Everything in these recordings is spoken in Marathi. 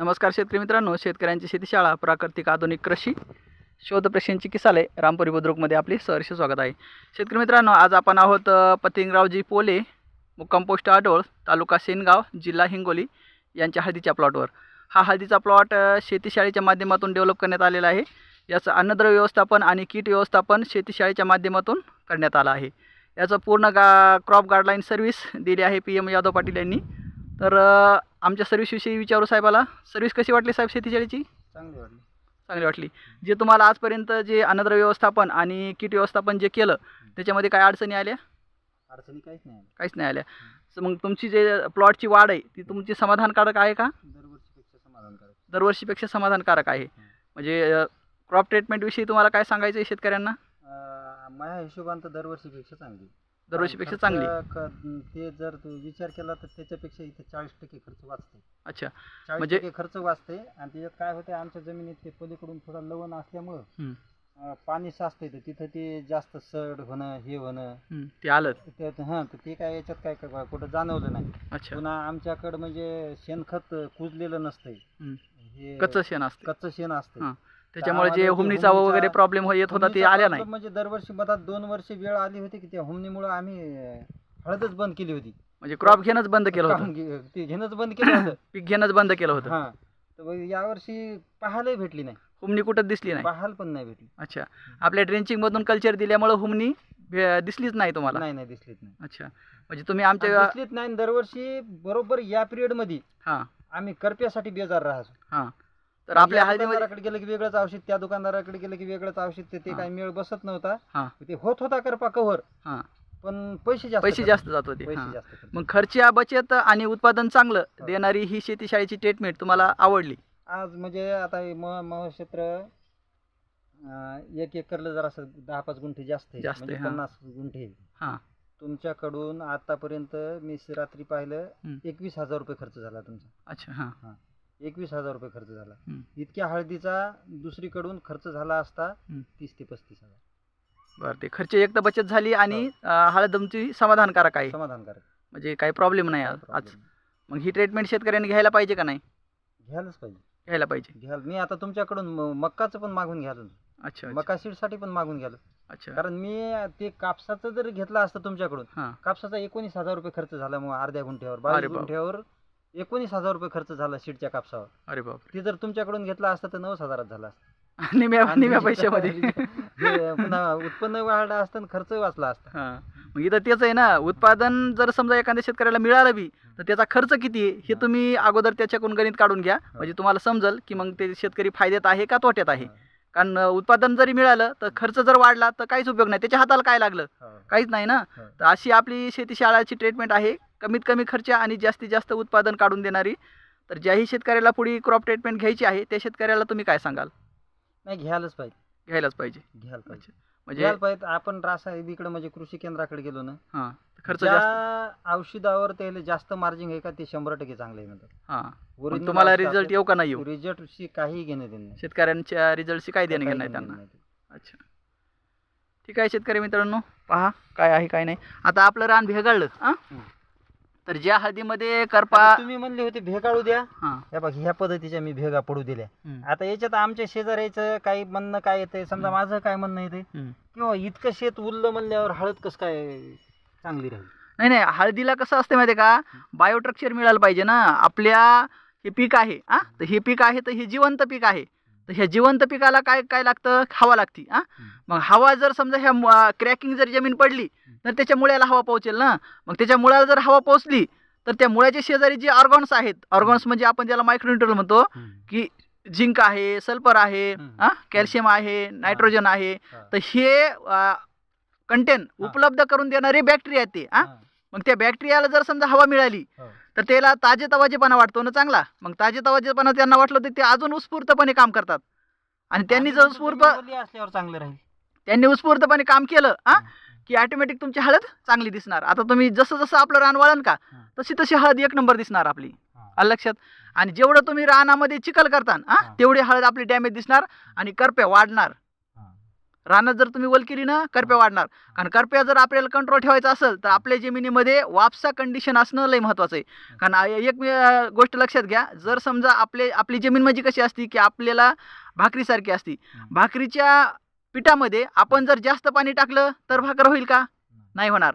नमस्कार शेतकरी मित्रांनो, शेतकऱ्यांची शेतीशाळा प्राकृतिक आधुनिक कृषी शोध प्रशिक्षण चिकित्सालय रामपुरी बुद्रुकमध्ये आपले सहर्ष स्वागत आहे. शेतकरी मित्रांनो, आज आपण आहोत पतिंगरावजी पोले, मुक्काम पोस्ट आडोळ, तालुका सेनगाव, जिल्हा हिंगोली यांच्या हळदीच्या प्लॉटवर. हा हळदीचा प्लॉट शेतीशाळेच्या माध्यमातून डेव्हलप करण्यात आलेला आहे. याचं अन्नद्रव्य व्यवस्थापन आणि कीट व्यवस्थापन शेतीशाळेच्या माध्यमातून करण्यात आलं आहे. याचं पूर्ण क्रॉप गाईडलाईन सर्व्हिस दिली आहे PM यादव पाटील यांनी. तर आमच्या सर्व्हिसविषयी विचारू साहेबाला. सर्व्हिस कशी वाटली साहेब शेतीशाळेची? चांगली वाटली. जे तुम्हाला आजपर्यंत जे अन्नद्रव्य व्यवस्थापन आणि कीट व्यवस्थापन जे केलं त्याच्यामध्ये काय अडचणी आल्या? अडचणी काहीच नाही आल्या. तर मग तुमची जे प्लॉटची वाढ आहे ती तुमची समाधानकारक आहे का? दरवर्षीपेक्षा समाधानकारक आहे. म्हणजे क्रॉप ट्रीटमेंटविषयी तुम्हाला काय सांगायचं आहे शेतकऱ्यांना? माझ्या हिशोबाने तर दरवर्षीपेक्षा चांगली. ते जर तू विचार केला तर त्याच्यापेक्षा इथे 40% खर्च वाचते. अच्छा, 40% खर्च वाचते. आणि त्याच्यात काय होते, आमच्या जमिनीत ते पलीकडून थोडा लवण असल्यामुळं पाणी साचते, तर तिथं ते जास्त सड होणं हे होणं ते आलं. तर ते काय याच्यात काय कुठं जाणवलं नाही. अच्छा, पुन्हा आमच्याकडं म्हणजे शेणखत कुजलेलं नसतंय, हे कच्चं शेण असतं. त्याच्यामुळे जे हुमणीचा वगैरे प्रॉब्लेम येत होता ते आल्या नाही. म्हणजे दरवर्षी मधात 2 वर्ष वेळ आली होती की त्या हुमणीमुळे आम्ही हळदच बंद केली होती. म्हणजे क्रॉप घेणंच बंद केलं होतं. ते घेणंच बंद केलं होतं. पीक घेणंच बंद केलं होतं. हा, तर यावर्षी पाहायलाही भेटली नाही. हुमणी कुठं दिसली नाही? पाहायला पण नाही भेटली. अच्छा, आपल्या ड्रेंचिंग मधून कल्चर दिल्यामुळे हुमणी दिसलीच नाही तुम्हाला? नाही दिसलीच नाही. अच्छा, म्हणजे तुम्ही आमच्या दिसलीच नाही. दरवर्षी बरोबर या पिरियड मध्ये आम्ही करप्यासाठी बेजार राहायचो. तर आपल्या हळदीमध्ये गेलं की वेगळंच औषध, त्या दुकानदाराकडे गेलं की वेगळंच औषध. ते काही मेळ बसत नव्हता. ते होत होता करपा कव्हर, पण पैसे जास्त जात होते. मग खर्च बचत आणि उत्पादन चांगलं देणारी ही शेतीशाळेची ट्रीटमेंट तुम्हाला आवडली? आज म्हणजे आता क्षेत्र 1 एकरला जरा 10-5 गुंठे जास्त आहे, म्हणजे 50 गुंठे. तुमच्याकडून आतापर्यंत मी रात्री पाहिलं 21,000 रुपये खर्च झाला तुमचा. अच्छा, 21,000 रुपये खर्च झाला. इतक्या हळदीचा दुसरीकडून खर्च झाला असता 30 ते 35,000. बरं, ते खर्च एक तर बचत झाली आणि हळद तुमची समाधानकारक आहे. म्हणजे काही प्रॉब्लेम नाही आज. मग ही ट्रीटमेंट शेतकऱ्यांनी घ्यायला पाहिजे का नाही? घ्यायला पाहिजे. मी आता तुमच्याकडून मक्काचं पण मागून घ्याल. अच्छा, मका सीडसाठी पण मागून घ्याल. अच्छा, कारण मी ते कापसाचं जर घेतलं असतं तुमच्याकडून, कापसाचा 19,000 रुपये खर्च झाला. मग अर्ध्या गुंठ्यावर 22 गुंठ्यावर 19,000 रुपये खर्च झाला सीडच्या कापसावर. अरे बाप, ते जर तुमच्याकडून घेतलं असतं तर 9,000 झाला असता. निम्या पैशामध्ये. पुन्हा उत्पन्न वाढलं असतं आणि खर्च वाचला असता. मग इथं तेच आहे ना, उत्पादन जर समजा एखाद्या शेतकऱ्याला मिळालं बी तर त्याचा खर्च किती आहे हे तुम्ही अगोदर त्याच्याकडून गणित काढून घ्या. म्हणजे तुम्हाला समजेल की मग ते शेतकरी फायद्यात आहे का तोट्यात आहे. कारण उत्पादन जरी मिळालं तर खर्च जर वाढला तर काहीच उपयोग नाही. त्याच्या हाताला काय लागलं? काहीच नाही ना. तर अशी आपली शेतीशाळाची ट्रीटमेंट आहे, कमीत कमी खर्च आणि जास्तीत जास्त उत्पादन काढून देणारी. तर ज्याही शेतकऱ्याला पुढे क्रॉप ट्रीटमेंट घ्यायची आहे त्या शेतकऱ्याला तुम्ही काय सांगाल? नाही, घ्यायलाच पाहिजे. म्हणजे आपण रासायनिकडे म्हणजे कृषी केंद्राकडे गेलो ना, खर्च जास्त, औषधावर त्याला जास्त मार्जिन आहे का ते 100% चांगले म्हणतात. तुम्हाला रिझल्ट येऊ का नाही येऊ, रिझल्टशी काही घेणं देणं नाही. शेतकऱ्यांच्या रिझल्टशी काही देणं घेणं नाही त्यांना. अच्छा, ठीक आहे शेतकरी मित्रांनो, पहा काय आहे काय नाही. आता आपलं रान भेगाळलं. तर ज्या हळदीमध्ये करपा तुम्ही म्हणले होते भेगाळू द्या, ह्या पद्धतीच्या मी भेगा पडू दिल्या. आता याच्यात आमच्या शेजाऱ्याचं काही म्हणणं काय येते, समजा माझं काय म्हणणं येते, किंवा इतकं शेत उरलं म्हणल्यावर हळद कसं काय चांगली राहील? नाही, हळदीला कसं असते माहिती का, बायोस्ट्रक्चर मिळालं पाहिजे ना. आपल्या हे पीक आहे, तर हे पीक आहे तर हे जिवंत पीक आहे. तर ह्या जिवंत पिकाला काय काय लागतं? हवा लागती. मग हवा जर समजा ह्या क्रॅकिंग जर जमीन पडली तर त्याच्या मुळ्याला हवा पोहोचेल ना. मग त्याच्या मुळाला जर हवा पोहोचली तर त्या मुळ्याच्या शेजारी जे ऑर्गन्स आहेत, ऑर्गन्स म्हणजे आपण ज्याला मायक्रोन्यूट्रल म्हणतो, की झिंक आहे, सल्फर आहे, कॅल्शियम आहे, नायट्रोजन आहे, तर हे कंटेन उपलब्ध करून देणारे बॅक्टेरिया आहेत ते. मग त्या बॅक्टेरियाला जर समजा हवा मिळाली तर त्याला ताजेतवाजेपणा वाटतो ना चांगला. मग ताजेतवाजेपणा त्यांना वाटलं तर ते अजून उत्स्फूर्तपणे काम करतात. आणि त्यांनी जर असल्यावर चांगलं राहील, त्यांनी उत्स्फूर्तपणे काम केलं की ऑटोमॅटिक तुमची हळद चांगली दिसणार. आता तुम्ही जसं जसं आपलं रान वळण का तशी तशी हळद 1 नंबर दिसणार आपली. लक्षात. आणि जेवढं तुम्ही रानामध्ये चिखल करता तेवढी हळद आपली डॅमेज दिसणार आणि करप्या वाढणार. रानात जर तुम्ही वल केली ना करप्या वाढणार. कारण करप्या जर आपल्याला कंट्रोल ठेवायचा असेल तर आपल्या जमिनीमध्ये वापसा कंडिशन असणं लय महत्त्वाचं आहे. कारण गोष्ट लक्षात घ्या, जर समजा आपली जमीन म्हणजे कशी असती की आपल्याला भाकरीसारखी असती. भाकरीच्या पिठामध्ये आपण जर जास्त पाणी टाकलं तर भाकर होईल का? नाही होणार.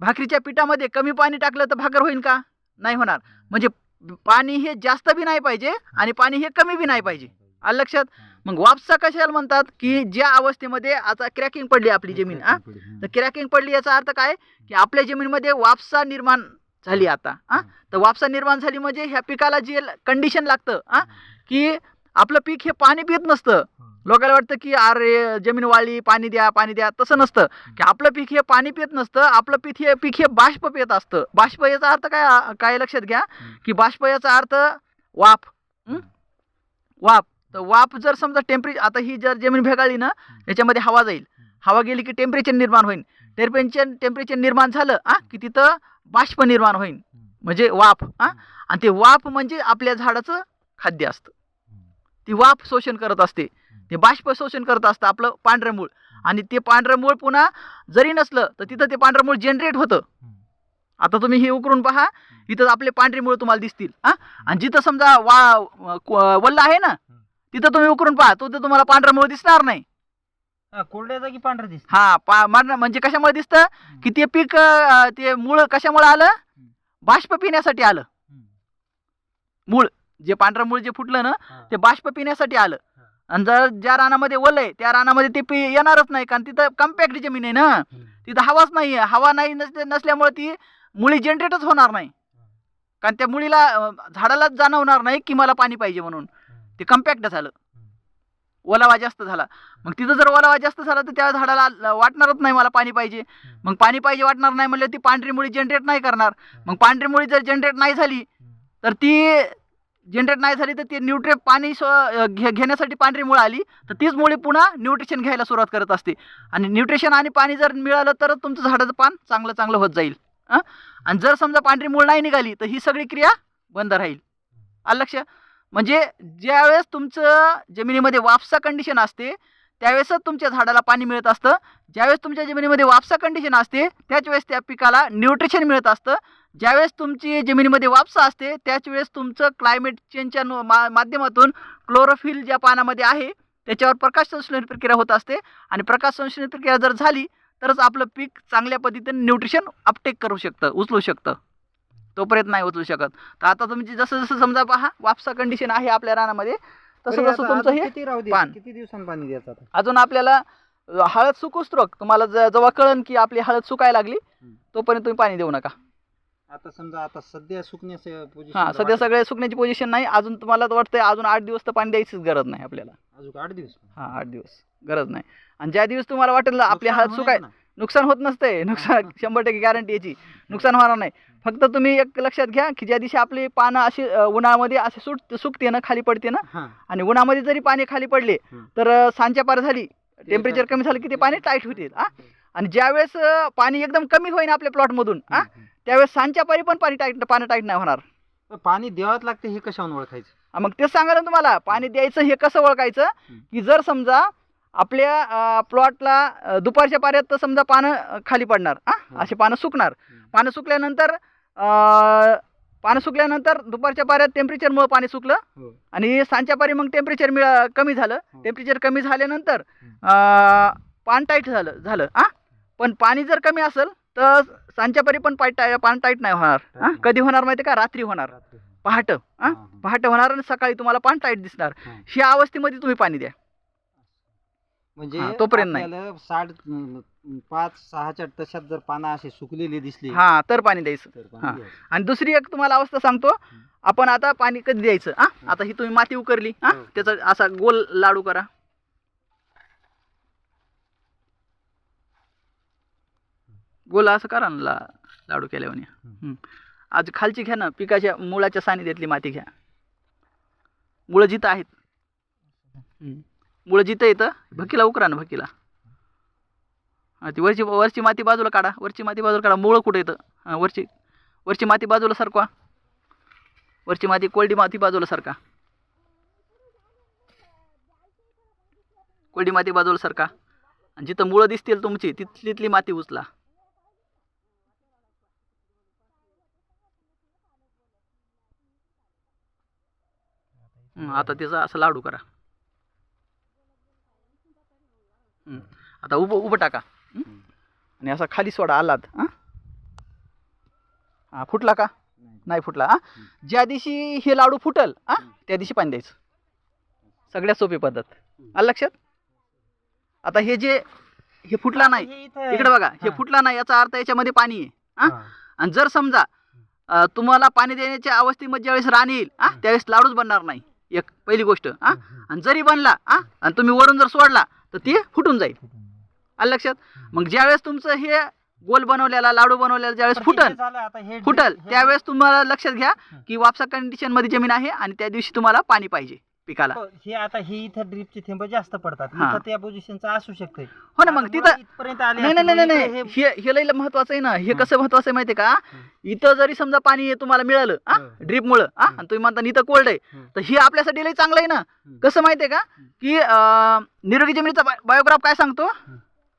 भाकरीच्या पिठामध्ये कमी पाणी टाकलं तर भाकर होईल का? नाही होणार. म्हणजे पाणी हे जास्त बी नाही पाहिजे आणि पाणी हे कमी बी नाही पाहिजे. आलं लक्षात? मग वापसा कशाला म्हणतात की ज्या अवस्थेमध्ये आता क्रॅकिंग पडली आपली जमीन, तर क्रॅकिंग पडली याचा अर्थ काय की आपल्या जमीनमध्ये वापसा निर्माण झाली आता. तर वापसा निर्माण झाली म्हणजे ह्या पिकाला जे कंडिशन लागतं की आपलं पीक हे पाणी पित नसतं. लोकांना वाटतं की अरे जमीन वाळली, पाणी द्या पाणी द्या. तसं नसतं की आपलं पीक हे पाणी पित नसतं. आपलं पीक हे बाष्प पित असतं. बाष्प याचा अर्थ काय लक्षात घ्या की बाष्प याचा अर्थ वाफ. वाफ. तर वाफ जर समजा आता ही जर जमीन भेगाळली ना याच्यामध्ये हवा जाईल. हवा गेली की टेम्परेचर निर्माण होईल. टेम्परेचर निर्माण झालं की तिथं बाष्प निर्माण होईल म्हणजे वाफ. आणि ते वाफ म्हणजे आपल्या झाडाचं खाद्य असतं. ती वाफ शोषण करत असते. ते बाष्प शोषण करत असतं आपलं पांढरं मूळ. आणि ते पांढरं मूळ पुन्हा जरी नसलं तर तिथं ते पांढरं मूळ जनरेट होतं. आता तुम्ही हे उकरून पहा, इथं आपले पांढरे मूळ तुम्हाला दिसतील. आणि जिथं समजा वल्ल आहे ना तिथं तुम्ही उकरून पहा, तिथं तुम्हाला पांढरं मूळ दिसणार नाही. कोरड्या जागी पांढरं दिसत. म्हणजे कशामुळे दिसतं की ते पीक ते मूळ कशामुळे आलं? बाष्प पिण्यासाठी आलं. मूळ जे पांढरं मूळ जे फुटलं ना ते बाष्प पिण्यासाठी आलं. आणि जर ज्या रानामध्ये ओलं आहे त्या रानामध्ये ते येणारच नाही. कारण तिथं कम्पॅक्ट जमीन आहे ना, तिथं हवाच नाही आहे. हवा नाही नसल्यामुळे ती मुळी जनरेटच होणार नाही. कारण त्या मुळीला झाडालाच जाणवणार नाही की मला पाणी पाहिजे म्हणून. ते कम्पॅक्ट झालं, ओलावा जास्त झाला. मग तिथं जर ओलावा जास्त झाला तर त्या झाडाला वाटणारच नाही मला पाणी पाहिजे. मग पाणी पाहिजे वाटणार नाही म्हणजे ती पांढरी मुळी जनरेट नाही करणार. मग पांढरी मुळी जर जनरेट नाही झाली तर ते न्यूट्रिएंट पाणी घेण्यासाठी पांढरी मुळ आली तर तीच मुळी पुन्हा न्यूट्रिशन घ्यायला सुरुवात करत असते. आणि न्यूट्रिशन आणि पाणी जर मिळालं तरच तुमचं झाडाचं पान चांगलं होत जाईल. आणि जर समजा पांढरी मुळ नाही निघाली तर ही सगळी क्रिया बंद राहील. आलं लक्ष? म्हणजे ज्यावेळेस तुमचं जमिनीमध्ये वापसा कंडिशन असते त्यावेळेसच तुमच्या झाडाला पाणी मिळत असतं. ज्यावेळेस तुमच्या जमिनीमध्ये वापसा कंडिशन असते त्याच वेळेस त्या पिकाला न्यूट्रिशन मिळत असतं. ज्यावेळेस तुमची जमिनीमध्ये वापसा असते त्याच वेळेस तुमचं क्लायमेट चेंजच्या माध्यमातून क्लोरोफिल ज्या पानामध्ये आहे त्याच्यावर प्रकाश संश्लेषण प्रक्रिया होत असते. आणि प्रकाश संश्लेषण प्रक्रिया जर झाली तरच आपलं पीक चांगल्या पद्धतीने न्यूट्रिशन अपटेक करू शकतं, उचलू शकतं. तोपर्यंत नाही उचलू शकत. तर आता तुम्ही जसं समजा पहा वापसा कंडिशन आहे आपल्या रानामध्ये तसं तुमचं हे पान. किती दिवसांनी पाणी द्यायचं? अजून आपल्याला हळद सुकूस्त्रोक तुम्हाला जेव्हा कळन की आपली हळद सुकायला लागली तोपर्यंत तुम्ही पाणी देऊ नका. आता समजा आता सध्या सुकण्याचं पोझिशन सध्या सगळे सुकण्याची पोझिशन नाही. अजून तुम्हाला वाटतंय अजून 8 दिवस तर पाणी द्यायचीच गरज नाही आपल्याला. अजून 8 दिवस? 8 दिवस गरज नाही. आणि ज्या दिवस तुम्हाला वाटेल आपली हळद सुकाय नुकसान होत नसते. नुकसान 100% गॅरंटी याची, नुकसान होणार नाही. फक्त तुम्ही एक लक्षात घ्या की ज्या दिवशी आपली पानं अशी उन्हामध्ये असे सुकते ना, खाली पडते ना, आणि उन्हामध्ये जरी पाणी खाली पडले तर सांच्या पार झाली, टेम्परेचर कमी झालं की ते पाणी टाईट होते. आणि ज्यावेळेस पाणी एकदम कमी होईल आपल्या प्लॉटमधून त्यावेळेस सांच्या पारी पण पाणी टाईट नाही होणार. पाणी द्यावंच लागते. हे कशावरून ओळखायचं? मग तेच सांगा ना तुम्हाला, पाणी द्यायचं हे कसं ओळखायचं की जर समजा आपल्या प्लॉटला दुपारच्या पाऱ्यात तर समजा पानं खाली पडणार, असे पानं सुकणार. पानं सुकल्यानंतर दुपारच्या पाऱ्यात टेम्परेचरमुळे पाणी सुकलं आणि सांच्या पारी मग टेम्परेचर कमी झालं. टेम्परेचर कमी झाल्यानंतर पान टाईट झालं. पण पाणी जर कमी असेल तर सांच्या पारी पण पान टाईट नाही होणार. कधी होणार माहिती का? रात्री होणार, पहाटे होणार आणि सकाळी तुम्हाला पान टाईट दिसणार. ह्या अवस्थेमध्ये तुम्ही पाणी द्या. म्हणजे तोपर्यंत नाही. 5-6च्या तशात जर पानं असे सुकलेले दिसले तर पाणी द्यायचं. आणि दुसरी एक तुम्हाला अवस्था सांगतो. आपण आता पाणी कधी द्यायचं? आता ही तुम्ही माती उकरली, त्याचा असा गोल लाडू करा. गोल असं करा ना लाडू केल्यावर. आज खालची घ्या ना, पिकाच्या मुळाच्या सानिध्यातली माती घ्या. मुळं जिथं आहेत, मुळं जिथं येतं भकीला उकरा ना, भकीला. ती वरची माती बाजूला काढा. मुळं कुठं येतं? वरची माती बाजूला सरकवा. वरची माती, कोरडी माती बाजूला सरका. कोरडी माती बाजूला सरका. आणि जिथं मुळं दिसतील तुमची तिथली माती उचला. आता त्याचा असं लाडू करा. आता उभं टाका आणि असा खाली सोडा आलात. हा फुटला का? नाही फुटला. ज्या दिवशी हे लाडू फुटल त्या दिवशी पाणी द्यायचं. सगळ्यात सोपी पद्धत. आलं लक्षात? आता हे फुटला नाही, इकडे बघा, हे फुटला नाही याचा अर्थ याच्यामध्ये पाणी आहे. आणि जर समजा तुम्हाला पाणी देण्याच्या अवस्थेमध्ये ज्यावेळेस रान येईल त्यावेळेस लाडूच बनणार नाही. एक पहिली गोष्ट. आणि जरी बनला आणि तुम्ही वरून जर सोडला तर ते फुटून जाईल. आलं लक्षात? मग ज्यावेळेस तुमचं हे गोल बनवलेला लाडू बनवलेला ज्यावेळेस फुटल त्यावेळेस तुम्हाला लक्षात घ्या की वापसा कंडिशन मध्ये जमीन आहे आणि त्या दिवशी तुम्हाला पाणी पाहिजे पिकाला. हे आता हे इथं ड्रिपचे थेंब जास्त पडतात, इथं त्या पोझिशनचं असू शकते. हो ना, मग तिथं नाही हे लई महत्वाचं आहे ना. हे कसं महत्वाचं आहे माहितीये का? इथं जरी समजा पाणी तुम्हाला मिळालं ड्रीप मुळे आणि तुम्ही म्हणता इथं कोल्ड आहे, तर हे आपल्यासाठी लई चांगलं आहे ना. कसं माहितीये का की निरोगी जमिनीचा बायोग्राफ काय सांगतो?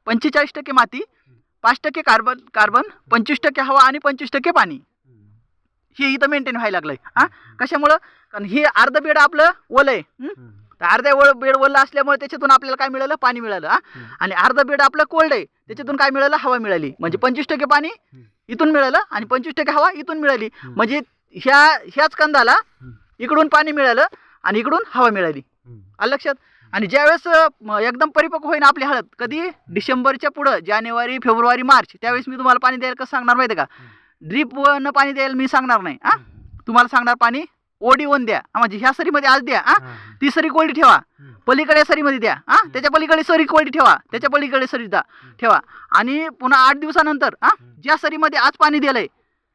45% माती, 5% कार्बन, 25% हवा आणि 25% पाणी. हे इथं मेंटेन व्हायला लागलंय. कशामुळं? कारण हे अर्ध बेड आपलं ओलं आहे. तर अर्ध्या बेड ओलं असल्यामुळे त्याच्यातून आपल्याला काय मिळालं? पाणी मिळालं. आणि अर्ध बेड आपलं कोल्ड आहे त्याच्यातून काय मिळालं? हवा मिळाली. म्हणजे 25% पाणी इथून मिळालं आणि 25% हवा इथून मिळाली. म्हणजे ह्याच कंदाला इकडून पाणी मिळालं आणि इकडून हवा मिळाली. आलं लक्षात? आणि ज्यावेळेस एकदम परिपक्व होईन आपली हळद कधी डिसेंबरच्या पुढं, जानेवारी, फेब्रुवारी, मार्च, त्यावेळेस मी तुम्हाला पाणी द्यायला कसं सांगणार माहिती आहे का? ड्रीप न पाणी द्यायला मी सांगणार नाही. तुम्हाला सांगणार पाणी OD1 द्या. म्हणजे ह्या सरीमध्ये आज द्या, ती सरी कोरडी ठेवा, पलीकडे सरीमध्ये द्या, त्याच्या पलीकडे सरी कोरडी ठेवा, त्याच्या पलीकडे सरी ठेवा. आणि पुन्हा 8 दिवसानंतर ज्या सरीमध्ये आज पाणी दिलंय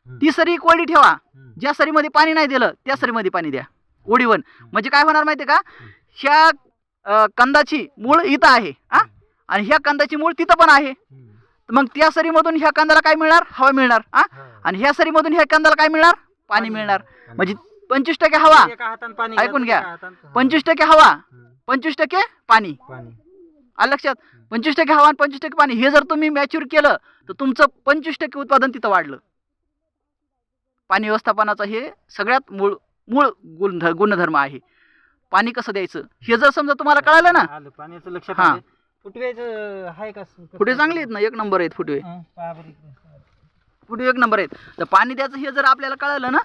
ती सरी कोरडी ठेवा, ज्या सरीमध्ये पाणी नाही दिलं त्या सरीमध्ये पाणी द्या. OD1 म्हणजे काय होणार माहिती आहे का? ह्या कंदाची मूळ इथं आहे आणि ह्या कंदाची मूळ तिथं पण आहे. मग त्या सरीमधून ह्या कंदाला काय मिळणार? हवा मिळणार. आणि ह्या सरीमधून ह्या कंदाला काय मिळणार? पाणी मिळणार. म्हणजे 25% हवा, ऐकून घ्या, 25% हवा, 25% पाणी. आलं लक्षात? 25% हवा आणि 25% पाणी. हे जर तुम्ही मॅच्युअर केलं तर तुमचं 25% उत्पादन तिथं वाढलं. पाणी व्यवस्थापनाचा हे सगळ्यात मूळ गुणधर्म आहे. पाणी कसं द्यायचं हे जर समजा तुम्हाला कळालं ना. पाण्याचं लक्षात. फुटवेचं आहे का? फुटवे चांगले आहेत ना, एक नंबर आहेत फुटवे. फुटवे एक नंबर आहेत. तर पाणी द्यायचं हे जर आपल्याला कळालं ना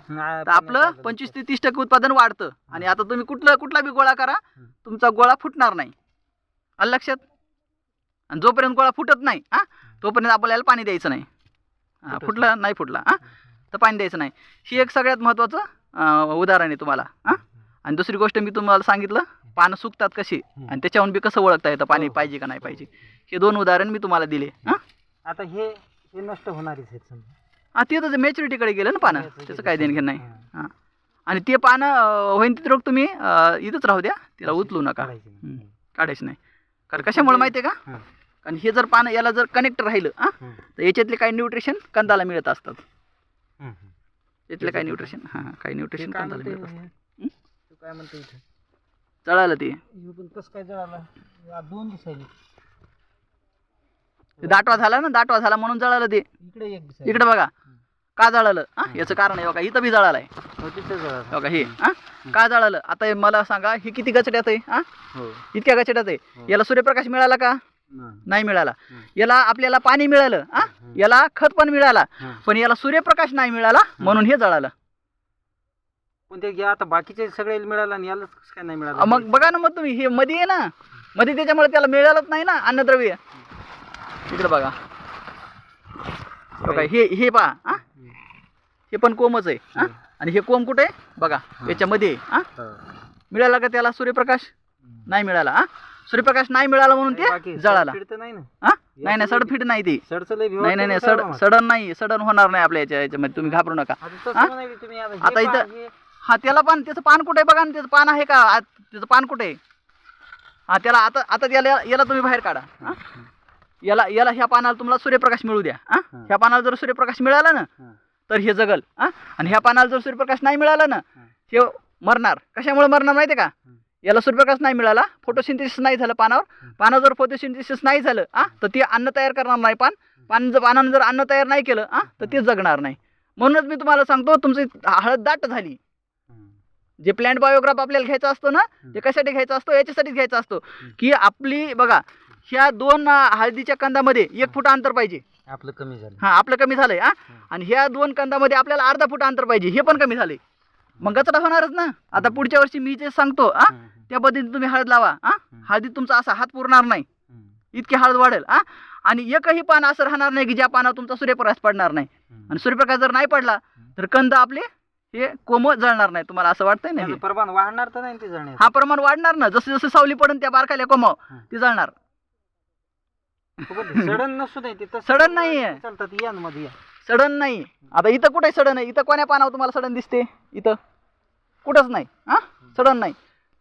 तर आपलं 25 ते 30% उत्पादन वाढतं. आणि आता तुम्ही कुठला बी गोळा करा तुमचा गोळा फुटणार नाही. आलं लक्षात? आणि जोपर्यंत गोळा फुटत नाही तोपर्यंत आपल्याला पाणी द्यायचं नाही. फुटला नाही फुटला तर पाणी द्यायचं नाही. ही एक सगळ्यात महत्त्वाचं उदाहरण आहे तुम्हाला. आणि दुसरी गोष्ट मी तुम्हाला सांगितलं पानं सुकतात कशी आणि त्याच्याहून बी कसं ओळखता येतं पाणी पाहिजे का नाही पाहिजे. हे 2 उदाहरण मी तुम्हाला दिले. आता हे नष्ट होणारच आहेत समजा. ते तर मॅच्युरिटीकडे गेलं ना पानं, त्याचं काय देणं घेणं नाही. आणि ते पानं होईन तिथे रोग तुम्ही इथंच राहू द्या, तिला उचलू नका, काढायचं नाही. कारण कशामुळे माहिती आहे का? कारण हे जर पानं याला जर कनेक्ट राहिलं तर याच्यातले काही न्यूट्रिशन कंदाला मिळत असतात. यातले काही न्यूट्रिशन काही न्यूट्रिशन कंदाला मिळत असतात. काय म्हणतो इथे जळालं ते कसं काय जळालं? 2 दिवसांनी दाटवा झाला ना, दाटवा झाला म्हणून जळालं ते. इकडे बघा का जळालं याचं कारण आहे बघा. इथं बी जळालंय बघा. हे का जळालं? आता मला सांगा हे किती गचड्यात आहे? इतक्या गचड्यात आहे. याला सूर्यप्रकाश मिळाला का? नाही मिळाला. याला आपल्याला पाणी मिळालं, याला खत पण मिळाला, पण याला सूर्यप्रकाश नाही मिळाला म्हणून हे जळालं. पण ते आता बाकीचे सगळे मिळालं आणि यालाच कसं काय नाही मिळालं? मग बघा ना, मग तुम्ही हे मध्ये आहे ना, मध्ये त्याच्यामुळे त्याला मिळालंच नाही ना अन्नद्रव्य. इकडे बघा हे पहा, हे पण कोमच आहे. आणि हे कोंब कुठे बघा याच्यामध्ये मिळाला का त्याला सूर्यप्रकाश? नाही मिळाला. सूर्यप्रकाश नाही मिळाला म्हणून ते जळाला. नाही सडफिट नाही ती. नाही सडन नाही, सडन होणार नाही आपल्या याच्यामध्ये, तुम्ही घाबरू नका. आता इथं त्याला पान, त्याचं पान कुठे बघा ना, त्याचं पान आहे का? त्याचं पान कुठे? त्याला आता याला तुम्ही बाहेर काढा. याला ह्या पानाला तुम्हाला सूर्यप्रकाश मिळू द्या. ह्या पानाला जर सूर्यप्रकाश मिळाला ना तर हे जगल. आणि ह्या पानाला जर सूर्यप्रकाश नाही मिळाला ना हे मरणार. कशामुळे मरणार माहिती आहे का? याला सूर्यप्रकाश नाही मिळाला, फोटोसिंथेसिस नाही झालं पानावर जर फोटोसिंथेसिस नाही झालं तर ते अन्न तयार करणार नाही. पानानं जर अन्न तयार नाही केलं तर ते जगणार नाही. म्हणूनच मी तुम्हाला सांगतो, तुमची हळद दाट झाली. जे प्लॅन्ट बायोग्राफ आपल्याला घ्यायचा असतो ना, ते कशासाठी घ्यायचा असतो? याच्यासाठीच घ्यायचा असतो की आपली बघा ह्या 2 हळदीच्या कंदामध्ये 1 फूट अंतर पाहिजे. आपलं कमी झालं. आपलं कमी झालंय. आणि ह्या 2 कंदामध्ये आपल्याला अर्धा फूट अंतर पाहिजे. हे पण कमी झाले. मग गचडा होणारच ना. आता पुढच्या वर्षी मी जे सांगतो त्या पद्धतीने तुम्ही हळद लावा. हळदीत तुमचा असा हात पुरणार नाही, इतकी हळद वाढेल. आणि एकही पान असं राहणार नाही की ज्या पानावर तुमचा सूर्यप्रकाश पडणार नाही. आणि सूर्यप्रकाश जर नाही पडला तर कंद आपले हे कोमळ जळणार नाही. तुम्हाला असं वाटतंय ना? प्रमाण वाढणार तर नाही ते जळणार. हा, प्रमाण वाढणार ना. जसं जसं सावली पडून त्या बारकाल्या कोमाव ती जळणार. सडन नसू नाही. तिथं सडन नाहीये. चालतात. या ना मध्ये या. सडन नाही. आता इथं कुठे सडन आहे? इथं कोण्या पानावर तुम्हाला सडन दिसते? इथं कुठंच नाही. सडन नाही.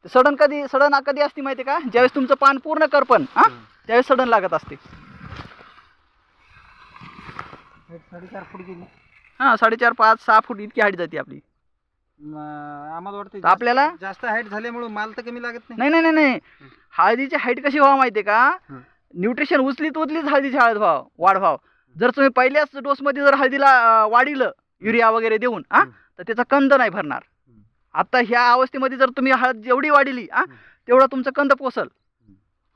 सडन कधी असते माहिती का? ज्यावेळेस तुमचं पान पूर्ण करपण त्यावेळेस सडन लागत असते. 4.5 फूट गेली. 4.5, 5, 6 फूट इतकी हाईट जाते आपली. आम्हाला वाटतं तर आपल्याला जास्त हाईट झाल्यामुळे माल तर कमी लागत नाही. नाही. हळदीची हाईट कशी व्हावं माहिती का? न्यूट्रिशन उचलीत हळदीची वाढ व्हावं. जर तुम्ही पहिल्याच डोसमध्ये जर हळदीला वाढिलं युरिया वगैरे देऊन तर त्याचा कंद नाही भरणार. आता ह्या अवस्थेमध्ये जर तुम्ही हळद जेवढी वाढिली तेवढा तुमचं कंद पोसल.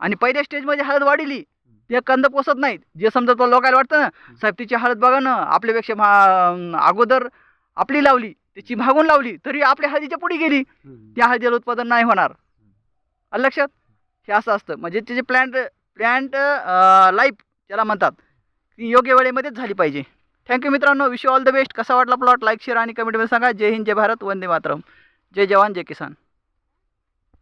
आणि पहिल्या स्टेजमध्ये हळद वाढिली ते कंद पोसत नाहीत. जे समजा तो लोकांना वाटतं ना, साहेब तिची हळद बघा ना, आपल्यापेक्षा अगोदर आपली लावली, त्याची भागून लावली तरी आपल्या हळदीच्या पुढे गेली, त्या हळदीला उत्पादन नाही होणार. लक्षात? हे असं असतं. म्हणजे त्याचे प्लॅन्ट लाईफ त्याला म्हणतात की योग्य वेळेमध्येच झाली पाहिजे. थँक्यू मित्रांनो. Wish you all the best. कसा वाटला प्लॉट? लाईक, शेअर आणि कमेंटमध्ये सांगा. जय हिंद, जय भारत, वंदे मातरम. जय जवान, जय किसान.